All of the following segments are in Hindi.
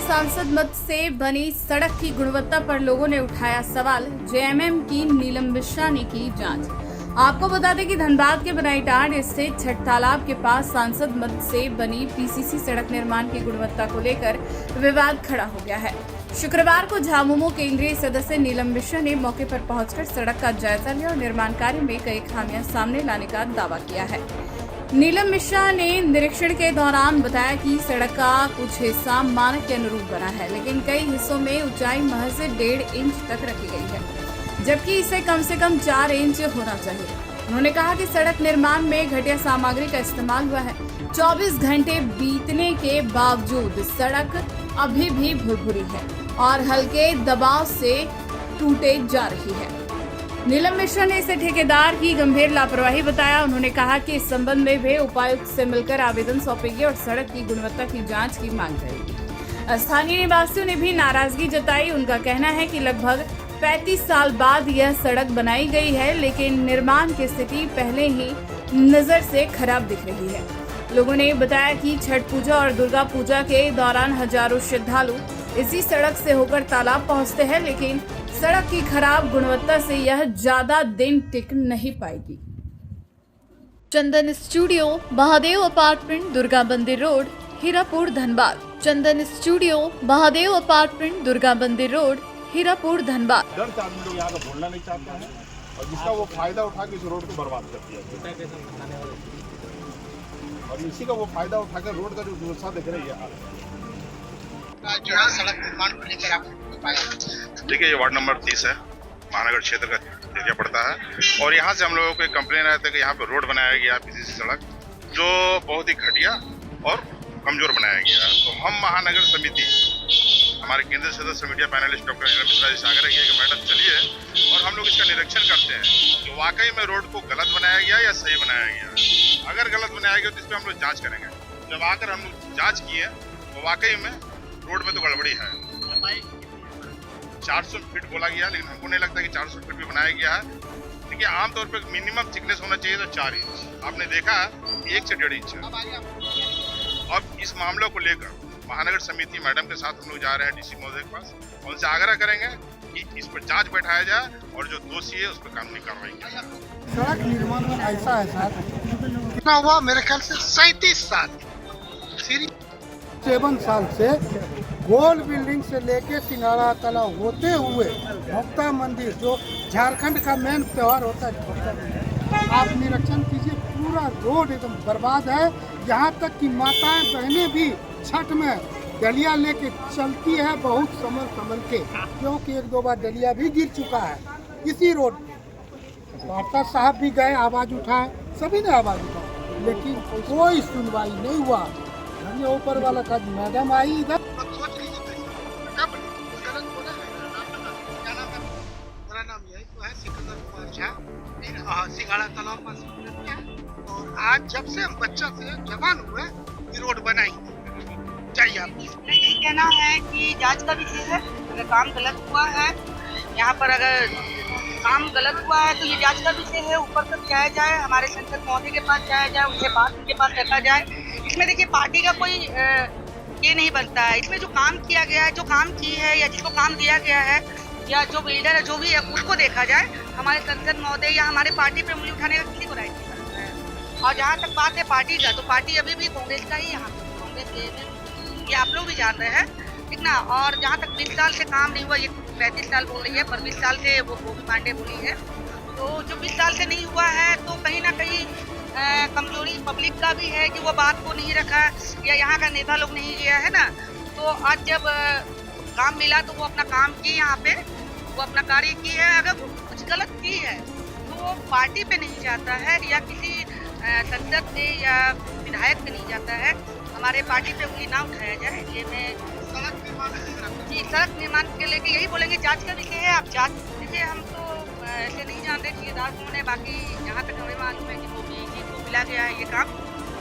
सांसद मत से बनी सड़क की गुणवत्ता पर लोगों ने उठाया सवाल। जेएमएम की नीलम मिश्रा ने की जांच। आपको बता दें कि धनबाद के बनाईटांड स्थित छठ तालाब के पास सांसद मत से बनी पीसीसी सड़क निर्माण की गुणवत्ता को लेकर विवाद खड़ा हो गया है। शुक्रवार को झामुमो केंद्रीय सदस्य नीलम मिश्रा ने मौके पर पहुंचकर सड़क का जायजा लिया और निर्माण कार्य में कई खामियां सामने लाने का दावा किया है। नीलम मिश्रा ने निरीक्षण के दौरान बताया कि सड़क का कुछ हिस्सा मानक के अनुरूप बना है, लेकिन कई हिस्सों में ऊंचाई महज 1.5 इंच तक रखी गई है, जबकि इसे कम से कम 4 इंच होना चाहिए। उन्होंने कहा कि सड़क निर्माण में घटिया सामग्री का इस्तेमाल हुआ है। 24 घंटे बीतने के बावजूद सड़क अभी भी भुरभुरी है और हल्के दबाव से टूटे जा रही है। नीलम मिश्रा ने इसे ठेकेदार की गंभीर लापरवाही बताया। उन्होंने कहा कि इस संबंध में वे उपायुक्त से मिलकर आवेदन सौंपेंगे और सड़क की गुणवत्ता की जांच की मांग करेगी। स्थानीय निवासियों ने भी नाराजगी जताई। उनका कहना है कि लगभग 35 साल बाद यह सड़क बनाई गई है, लेकिन निर्माण की स्थिति पहले ही नजर से खराब दिख रही है। लोगों ने बताया कि छठ पूजा और दुर्गा पूजा के दौरान हजारों श्रद्धालु इसी सड़क से होकर तालाब पहुंचते हैं, लेकिन सड़क की खराब गुणवत्ता से यह ज्यादा दिन टिक नहीं पाएगी। चंदन स्टूडियो, महादेव अपार्टमेंट, दुर्गा मंदिर रोड, हीरापुर, धनबाद। चंदन स्टूडियो, महादेव अपार्टमेंट, दुर्गा मंदिर रोड, हीरापुर, धनबाद। डर से आदमी लोग यहाँ का बोलना नहीं चाहते हैं और जिसका वो फायदा उठा के इस रोड को बर्बाद कर दिया और इसी का वो फायदा उठाकर रोड का जो व्यवस्था देख रही है। सड़क निर्माण को लेकर आप ठीक है, ये वार्ड नंबर 30 है, महानगर क्षेत्र का एरिया पड़ता है और यहाँ से हम लोगों को एक कंप्लेन आया था कि यहाँ पे रोड बनाया गया पीसीसी सड़क जो बहुत ही घटिया और कमजोर बनाया गया। तो हम महानगर समिति, हमारे केंद्रीय सदस्य media panelist doctor Neelam Mishra ji से आग्रह किया कि मैडम चलिए और हम लोग इसका निरीक्षण करते हैं कि वाकई में रोड को गलत बनाया गया या सही बनाया गया। अगर गलत बनाया गया तो इस पर हम लोग जाँच करेंगे। जब आकर हम लोग जाँच किए तो वाकई में रोड में तो गड़बड़ी है। 400 फीट बोला गया, लेकिन हमको नहीं लगता कि 400 फीट भी बनाया गया है। देखिए, आमतौर पर मिनिमम थिकनेस होना चाहिए तो 4 इंच, आपने देखा 1 से 1.5 इंच है। अब इस मामलों को लेकर महानगर समिति मैडम के साथ हम लोग जा रहे हैं डीसी महोदय के पास, उनसे आग्रह करेंगे कि इस पर जांच बैठाया जाए और जो दोषी है उस पर कानूनी कार्रवाई की जाए। सड़क निर्माण में ऐसा है सर, कितना हुआ? मेरे ख्याल से 37 साल 7 साल से गोल बिल्डिंग से लेके सिंगाड़ा तालाब होते हुए भक्ता मंदिर, जो झारखंड का मेन त्योहार होता है भक्ता मंदिर, आप निरीक्षण कीजिए, पूरा रोड एकदम बर्बाद है। यहाँ तक कि माताएं बहनें भी छठ में डलिया लेके चलती है, बहुत संभल के, क्योंकि 1-2 बार डलिया भी गिर चुका है इसी रोड पे। पार्षद साहब भी गए, आवाज उठाए, सभी ने आवाज उठाई, लेकिन कोई सुनवाई नहीं हुआ। हमने ऊपर वाला का मैडम आई इधर, मेरा नाम यही तो है, सिकंदर कुमार झा, सिंगाड़ा तालाब पास। और आज जब से हम बच्चा से जवान हुए ये रोड बनाई चाहिए। आप यही कहना है कि जांच का विषय है। अगर काम गलत हुआ है, यहाँ पर अगर काम गलत हुआ है तो ये जांच का विषय है। ऊपर तक जाया जाए, हमारे संसद महोदय के पास जाया जाए, उनके पास रखा जाए। इसमें देखिए, पार्टी का कोई ये नहीं बनता है। इसमें जो काम किया गया है, जो काम की है या जिसको काम दिया गया है या जो बिल्डर है, जो भी है, उसको देखा जाए। हमारे संसद महोदय या हमारे पार्टी पे उंगली उठाने का किसी को राइट नहीं करता है। और जहाँ तक बात है पार्टी का, तो पार्टी अभी भी कांग्रेस का ही, यहाँ कांग्रेस ये आप लोग भी जान रहे हैं, ठीक ना। और जहाँ तक 20 साल से काम नहीं हुआ, ये 35 साल बोल रही है, पर 20 साल से वो गोभी पांडे बोली है। तो जो 20 साल से नहीं हुआ है, तो कहीं ना कहीं कमजोरी पब्लिक का भी है कि वो बात को नहीं रखा या यहाँ का नेता लोग नहीं गया है ना। तो आज जब काम मिला तो वो अपना काम की, यहाँ पे वो अपना कार्य की है। अगर कुछ गलत की है तो वो पार्टी पे नहीं जाता है या किसी संसद से या विधायक पे नहीं जाता है। हमारे पार्टी पे उंगली ना उठाया जाए। ये मैं सड़क निर्माण के लेके यही बोलेंगे, जांच का विषय है। आप जांच देखिए, हम तो ऐसे नहीं जानते ठेकेदार कौन है। बाकी यहाँ तक हमें मालूम है कि वो को मिला गया है ये काम,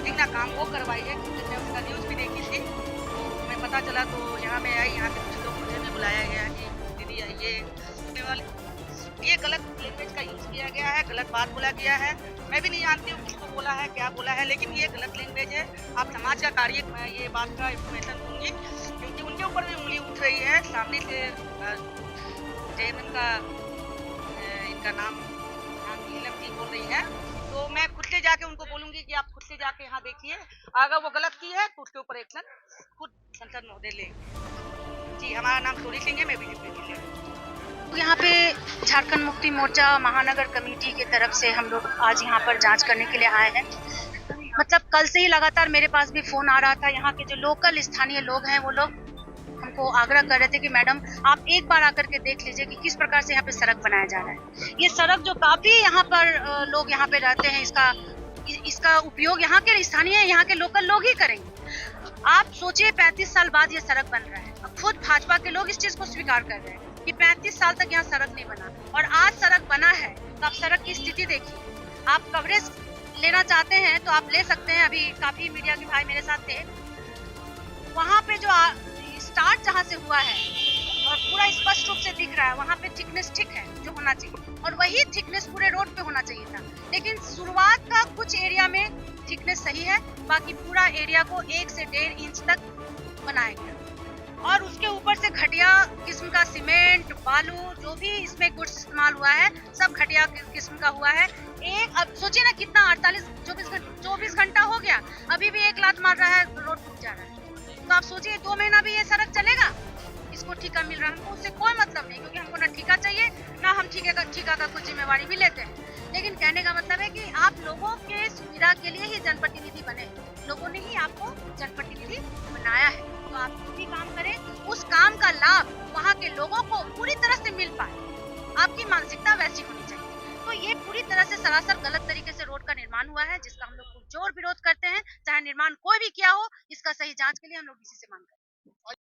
ठीक ना। काम वो करवाई है, क्योंकि मैं उसका न्यूज़ भी देखी थी तो हमें पता चला। तो यहाँ मैं आई, यहाँ के कुछ लोग मुझे भी बुलाया गया कि दीदी आइए, ये गलत लैंग्वेज का यूज़ किया गया है, गलत बात बोला गया है। मैं भी नहीं जानती हूँ किसको बोला है, क्या बोला है, लेकिन ये गलत लैंग्वेज है। आप समाज का कार्य, मैं ये बात का इन्फॉर्मेशन दूंगी, क्योंकि उनके ऊपर भी उंगली उठ रही है। सामने से जेएमएम का इनका नाम नीलम जी बोल रही है, तो मैं खुद से जाके उनको बोलूंगी कि आप खुद से जाके यहाँ देखिए, अगर वो गलत की है तो उसके ऊपर एक्शन खुद संसद महोदय लेंगे। जी, हमारा नाम सोनी सिंह है, मैं बीजेपी की हूँ। यहाँ पे झारखंड मुक्ति मोर्चा महानगर कमेटी की तरफ से हम लोग आज यहाँ पर जांच करने के लिए आए हैं। मतलब कल से ही लगातार मेरे पास भी फोन आ रहा था, यहाँ के जो लोकल स्थानीय लोग हैं वो लोग हमको आग्रह कर रहे थे कि मैडम आप एक बार आकर के देख लीजिए कि किस प्रकार से यहाँ पे सड़क बनाया जा रहा है। ये सड़क जो काफी यहाँ पर लोग यहाँ पे रहते हैं, इसका उपयोग यहाँ के स्थानीय यहाँ के लोकल लोग ही करेंगे। आप सोचिए 35 साल बाद ये सड़क बन रहा है। अब खुद भाजपा के लोग इस चीज को स्वीकार कर रहे हैं कि 35 साल तक यहाँ सड़क नहीं बना, और आज सड़क बना है तो आप सड़क की स्थिति देखिए। आप कवरेज लेना चाहते हैं तो आप ले सकते हैं, अभी काफी मीडिया के भाई मेरे साथ थे, वहाँ पे जो स्टार्ट जहाँ से हुआ है और पूरा स्पष्ट रूप से दिख रहा है, वहाँ पे थिकनेस ठीक है जो होना चाहिए, और वही थिकनेस पूरे रोड पे होना चाहिए था। लेकिन शुरुआत का कुछ एरिया में थिकनेस सही है, बाकी पूरा एरिया को 1 से 1.5 इंच तक बनाया गया, और उसके ऊपर से घटिया किस्म का सीमेंट बालू जो भी इसमें गुड्स इस्तेमाल हुआ है सब घटिया किस्म का हुआ है। अब सोचिए ना कितना 24 घंटा हो गया, अभी भी 1 लात मार रहा है, रोड टूट जा रहा है। तो आप सोचिए 2 महीना भी ये सड़क चलेगा, इसको ठेका मिल रहा है, हमको उससे कोई मतलब नहीं, क्योंकि हमको ना ठेका चाहिए ना हम ठेका का कुछ जिम्मेवारी भी लेते हैं। लेकिन कहने का मतलब है कि आप लोगों के सुविधा के लिए ही जनप्रतिनिधि बने, लोगों ने ही आपको जनप्रतिनिधि बनाया है, तो आप जो भी काम करें उस काम का लाभ वहाँ के लोगों को पूरी तरह से मिल पाए। आपकी मानसिकता वैसी होनी चाहिए। तो ये पूरी तरह से सरासर गलत तरीके से रोड का निर्माण हुआ है, जिसका हम लोग जोर विरोध करते हैं। चाहे निर्माण कोई भी किया हो, इसका सही जांच के लिए हम लोग इसी से मांग करते हैं।